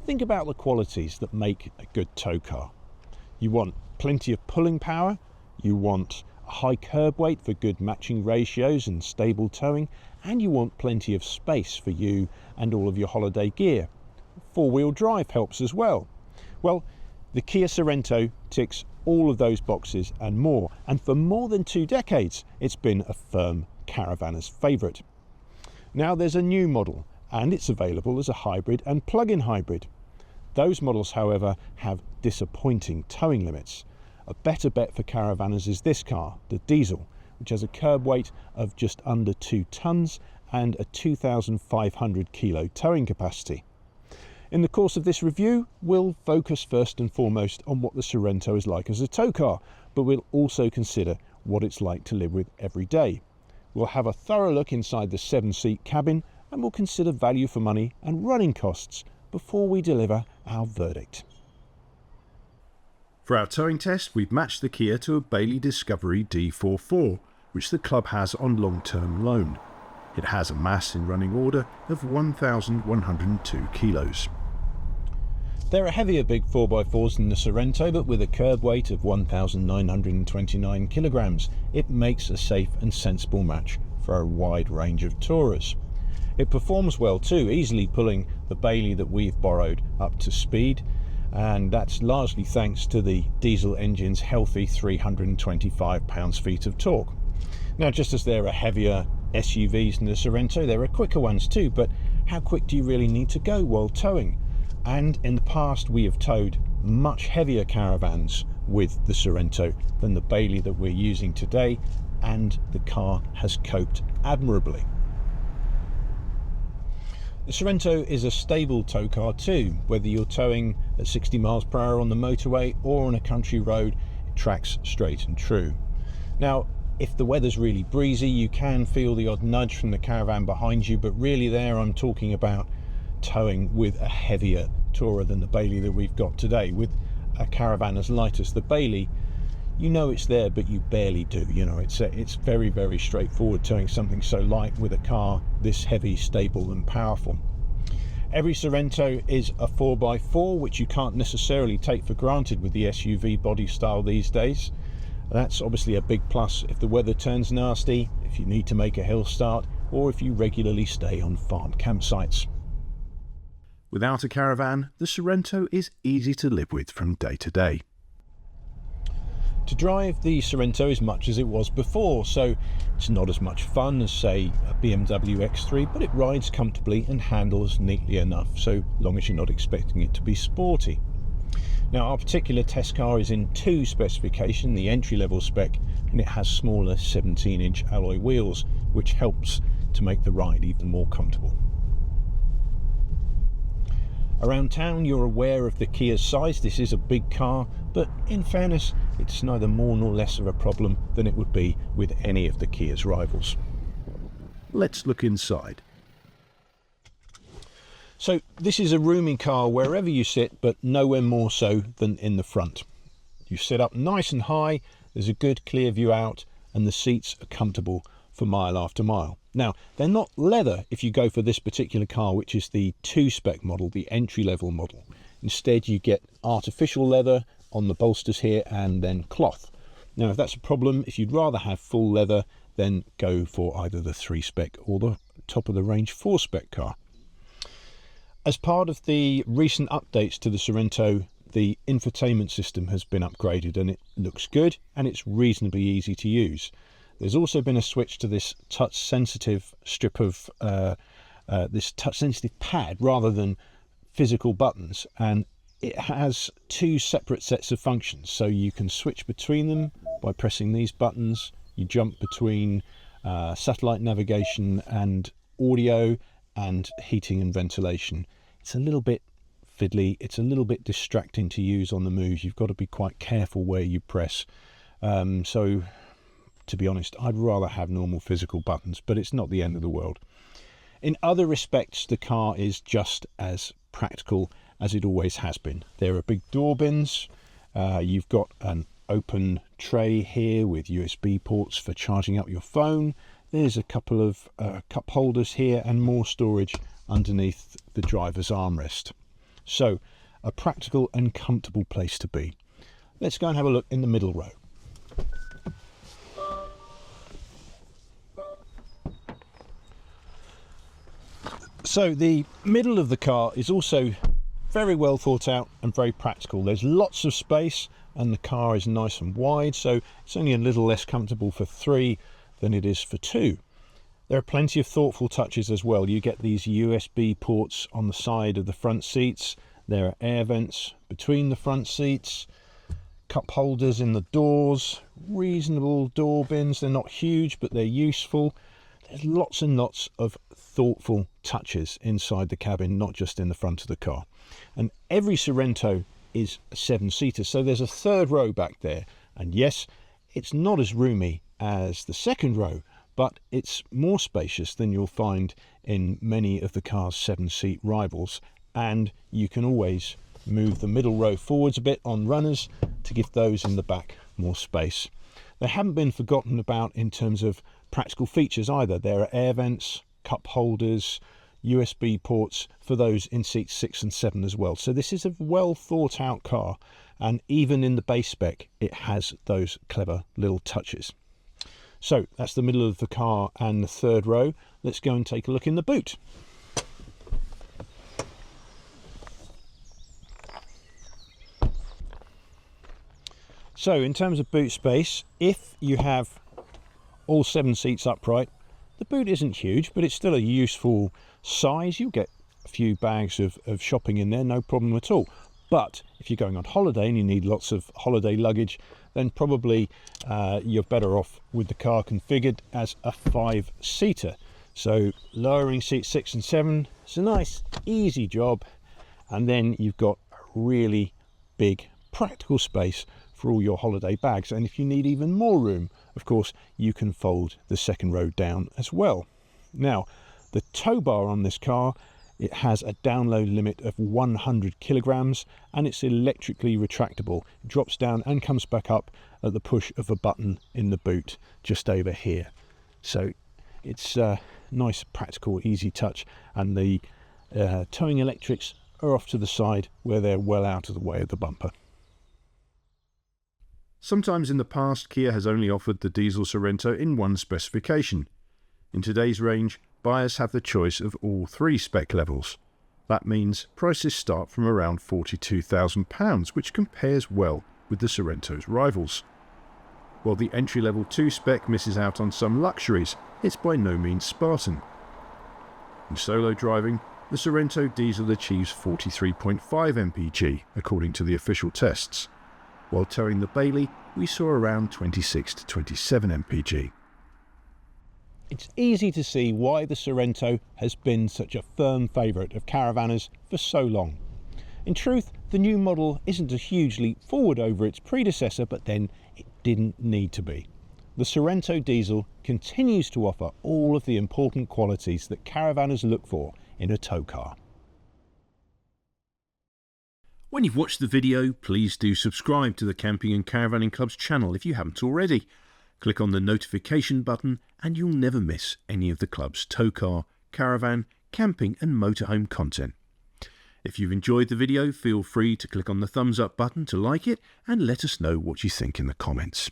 think about the qualities that make a good tow car. You want plenty of pulling power, you want a high curb weight for good matching ratios and stable towing, and you want plenty of space for you and all of your holiday gear. Four-wheel drive helps as well. Well, the Kia Sorento ticks all of those boxes and more, and for more than 2 decades it's been a firm caravanner's favourite. Now there's a new model, and it's available as a hybrid and plug-in hybrid. Those models, however, have disappointing towing limits. A better bet for caravanners is this car, the diesel, which has a curb weight of just under 2 tonnes and a 2,500 kilo towing capacity. In the course of this review, we'll focus first and foremost on what the Sorento is like as a tow car, but we'll also consider what it's like to live with every day. We'll have a thorough look inside the 7-seat cabin, and we'll consider value for money and running costs before we deliver our verdict. For our towing test, we've matched the Kia to a Bailey Discovery D44, which the club has on long-term loan. It has a mass in running order of 1,102 kilos. There are heavier big 4x4s than the Sorento, but with a curb weight of 1,929 kilograms, it makes a safe and sensible match for a wide range of tourers. It performs well too, easily pulling the Bailey that we've borrowed up to speed, and that's largely thanks to the diesel engine's healthy 325 pounds-feet of torque. Now, just as there are heavier SUVs than the Sorento, there are quicker ones too, but how quick do you really need to go while towing? And in the past we have towed much heavier caravans with the Sorento than the Bailey that we're using today, and the car has coped admirably. The Sorento is a stable tow car too. Whether you're towing at 60 miles per hour on the motorway or on a country road, it tracks straight and true. Now, if the weather's really breezy, you can feel the odd nudge from the caravan behind you, but really there I'm talking about towing with a heavier tourer than the Bailey that we've got today. With a caravan as light as the Bailey, you know it's there, but you barely do. You know, it's very, very straightforward towing something so light with a car this heavy, stable and powerful. Every Sorento is a 4x4, which you can't necessarily take for granted with the SUV body style these days. That's obviously a big plus if the weather turns nasty, if you need to make a hill start, or if you regularly stay on farm campsites. Without a caravan, the Sorento is easy to live with from day to day. To drive, the Sorento is much as it was before, so it's not as much fun as, say, a BMW X3, but it rides comfortably and handles neatly enough, so long as you're not expecting it to be sporty. Now, our particular test car is in 2 specification, the entry-level spec, and it has smaller 17-inch alloy wheels, which helps to make the ride even more comfortable. Around town, you're aware of the Kia's size. This is a big car, but in fairness, it's neither more nor less of a problem than it would be with any of the Kia's rivals. Let's look inside. So this is a roomy car wherever you sit, but nowhere more so than in the front. You sit up nice and high, there's a good clear view out, and the seats are comfortable for mile after mile. Now, they're not leather if you go for this particular car, which is the 2-spec model, the entry-level model. Instead, you get artificial leather on the bolsters here and then cloth. Now, if that's a problem, if you'd rather have full leather, then go for either the 3-spec or the top-of-the-range 4-spec car. As part of the recent updates to the Sorento, the infotainment system has been upgraded and it looks good and it's reasonably easy to use. There's also been a switch to this touch-sensitive strip of this touch-sensitive pad rather than physical buttons, and it has 2 separate sets of functions, so you can switch between them by pressing these buttons. You jump between satellite navigation and audio and heating and ventilation. It's a little bit fiddly, it's a little bit distracting to use on the move. You've got to be quite careful where you press. So to be honest, I'd rather have normal physical buttons, but it's not the end of the world. In other respects, the car is just as practical as it always has been. There are big door bins, you've got an open tray here with USB ports for charging up your phone. There's a couple of cup holders here and more storage underneath the driver's armrest. So a practical and comfortable place to be. Let's go and have a look in the middle row. So the middle of the car is also very well thought out and very practical. There's lots of space and the car is nice and wide, so it's only a little less comfortable for 3 than it is for 2. There are plenty of thoughtful touches as well. You get these USB ports on the side of the front seats. There are air vents between the front seats, cup holders in the doors, reasonable door bins. They're not huge, but they're useful. There's lots and lots of thoughtful touches inside the cabin, not just in the front of the car. And every Sorento is a 7-seater, so there's a third row back there. And yes, it's not as roomy as the second row, but it's more spacious than you'll find in many of the car's 7-seat rivals. And you can always move the middle row forwards a bit on runners to give those in the back more space. They haven't been forgotten about in terms of practical features either. There are air vents, cup holders, USB ports for those in seats 6 and 7 as well. So this is a well thought out car, and even in the base spec it has those clever little touches. So that's the middle of the car and the third row. Let's go and take a look in the boot. So in terms of boot space, if you have all 7 seats upright, the boot isn't huge, but it's still a useful size. You'll get a few bags of shopping in there, no problem at all. But if you're going on holiday and you need lots of holiday luggage, then probably you're better off with the car configured as a 5-seater. So lowering seats 6 and 7 is a nice, easy job. And then you've got a really big, practical space for all your holiday bags. And if you need even more room, of course, you can fold the second row down as well. Now, the tow bar on this car, it has a download limit of 100 kilograms and it's electrically retractable. It drops down and comes back up at the push of a button in the boot just over here. So it's a nice, practical, easy touch, and the towing electrics are off to the side where they're well out of the way of the bumper. Sometimes in the past, Kia has only offered the diesel Sorento in one specification. In today's range, buyers have the choice of all 3 spec levels. That means prices start from around £42,000, which compares well with the Sorento's rivals. While the entry-level 2 spec misses out on some luxuries, it's by no means Spartan. In solo driving, the Sorento diesel achieves 43.5 mpg, according to the official tests. While towing the Bailey, we saw around 26 to 27 mpg. It's easy to see why the Sorento has been such a firm favourite of caravanners for so long. In truth, the new model isn't a huge leap forward over its predecessor, but then it didn't need to be. The Sorento diesel continues to offer all of the important qualities that caravanners look for in a tow car. When you've watched the video, please do subscribe to the Camping and Caravanning Club's channel if you haven't already. Click on the notification button and you'll never miss any of the club's tow car, caravan, camping and motorhome content. If you've enjoyed the video, feel free to click on the thumbs up button to like it and let us know what you think in the comments.